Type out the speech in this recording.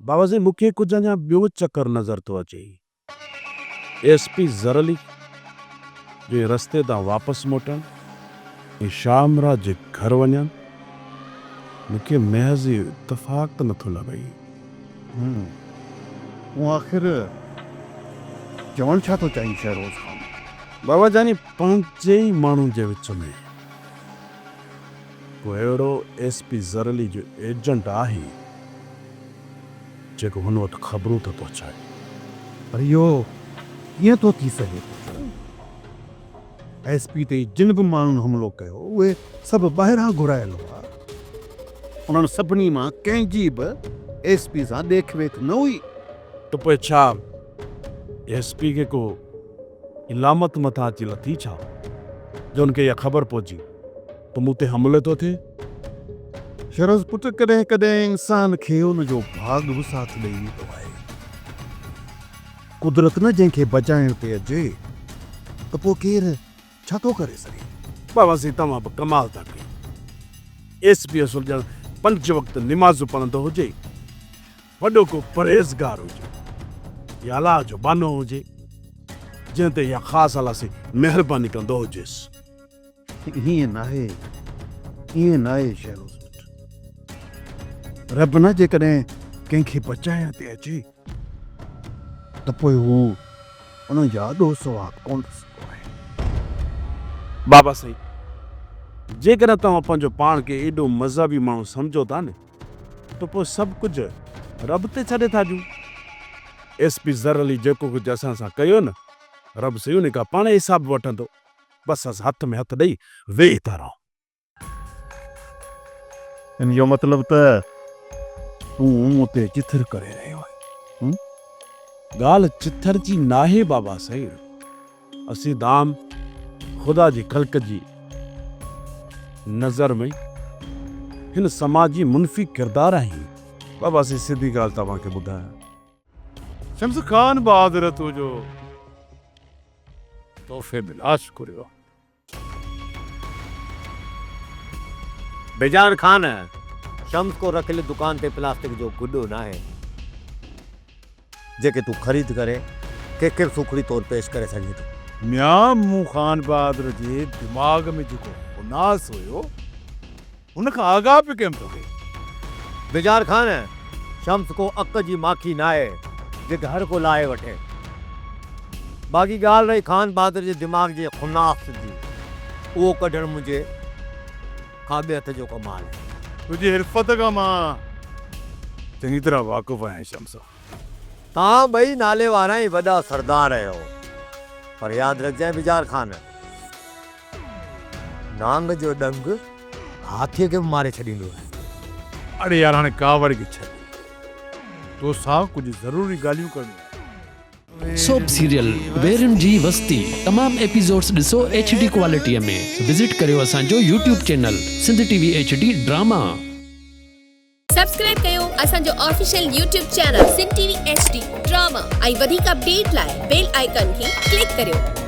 बाबा से मूंखे कुछ अञा ॿियो चकर नज़र थो अचे। एसपी ज़रली जे रस्ते तां वापसि मोटण ऐं शामराज जे घर वञनि मूंखे महज़ इत्तेफ़ाक़ त नथो लॻई। वो आख़िर चवण छा थो चाहीं शहरोज़ ख़ान? बाबा जानी पंहिंजे ई माण्हुनि जे विच में को अहिड़ो एसपी ज़रली जो एजेंट आहे जेको हुन वटि ख़बरूं थो पहुचाए। पर इहो कीअं थो थी सघे? एसपी ते जिन बि माण्हुनि हमलो कयो उहे सभु ॿाहिरां घुरायल हुआ। उन्हनि सभिनी मां कंहिंजी बि एसपी सां ॾेख वेख न हुई। त पोइ छा एसपी खे को इलामत मथां अची लथी छा जो हुनखे इहा ख़बर पहुची त मूं ते हमले थो थिए? शहरोज़ पुट, कॾहिं कॾहिं इंसान खे हुनजो भाग बि साथ ॾेई वेंदो आहे। कुदरत न जंहिंखे बचाइण ते अचे त पोइ केरु छा थो करे सघे? बाबा सी तव्हां बि कमाल था कयो। एसपी असुल ॼण 5 वक़्त निमाज़ पढ़ंदो हुजे, वॾो को परहेज़गार हुजे या अलाह जो बानो हुजे जंहिं ते इहा ख़ासि अलाह से महिरबानी कंदो हुजेसि। हीअं नाहे, ईअं नाहे शहरोज़ पुट। रब न जेकॾहिं कंहिंखे बचाइण ते अचे त पोइ हू उन जा ॾोह सुवाब कोन ॾिसंदो आहे। बाबा साईं, जेकॾहिं तव्हां पंहिंजो पाण खे एॾो मज़हबी माण्हू सम्झो था न त पोइ सभु कुझु रब ते छॾे था ॾियूं। एसपी ज़रली जेको कुझु असां सां कयो न, रब से उन खां पाण हिसाब वठंदो। बसि असां हथ में हथ ॾेई वेही था रहूं। इन जो मतिलबु त तूं मूं ते चिथर करे रहियो आहे। ॻाल्हि चिथर जी नाहे बाबा साईं। असीं दाम ख़ुदा जी ख़ल्क़ जी नज़र में हिन समाजी मुनफ़ी किरदार आहियूं। बाबा साईं सिधी ॻाल्हि तव्हांखे ॿुधायां। शम्स खान बहादुर तुझो तोहफ़े मिला शुक्रिया। बेजान खान, शम्स को रखियल दुकान ते प्लास्टिक जो गुॾो न आहे जेके तूं ख़रीद करे केकर सुखड़ी तौर पेश करे सघे थो। म्या मूं खान बहादुर जे दिमाग़ में जेको हुनास हुयो उन खां आगाह पे केम थो थिए। बेजार खान, शम्स को अक जी माखी न आहे जेके हर को लाहे वठे। बाक़ी ॻाल्हि रही खान बहादुर जे दिमाग़ जे खुनास जी, उहो कढणु मुंहिंजे खाॿे हथ जो कमाल आहे। तुझी हिरफत खां मां चङी तरह वाक़ुफ़ आहियां शम्स। तव्हां ॿई नाले वारा ई वॾा सरदार आहियो, पर यादि रखजांइ बेजार खान, नांग जो डंग हाथीअ खे बि मारे छॾींदो आहे। अड़े यार, हाणे कावड़ खे छॾ, तो सां कुझु ज़रूरी ॻाल्हियूं करणियूं आहिनि। सोप सीरियल वेरन जी वस्ती तमाम एपिसोड्स ॾिसो HD क्वालिटीअ में। विजिट करियो असांजो YouTube channel Sindh TV HD drama. Subscribe कयो असांजो official YouTube channel Sindh TV HD drama ऐं वधीक अपडेट लाइ बेल आइकन खे क्लिक करियो।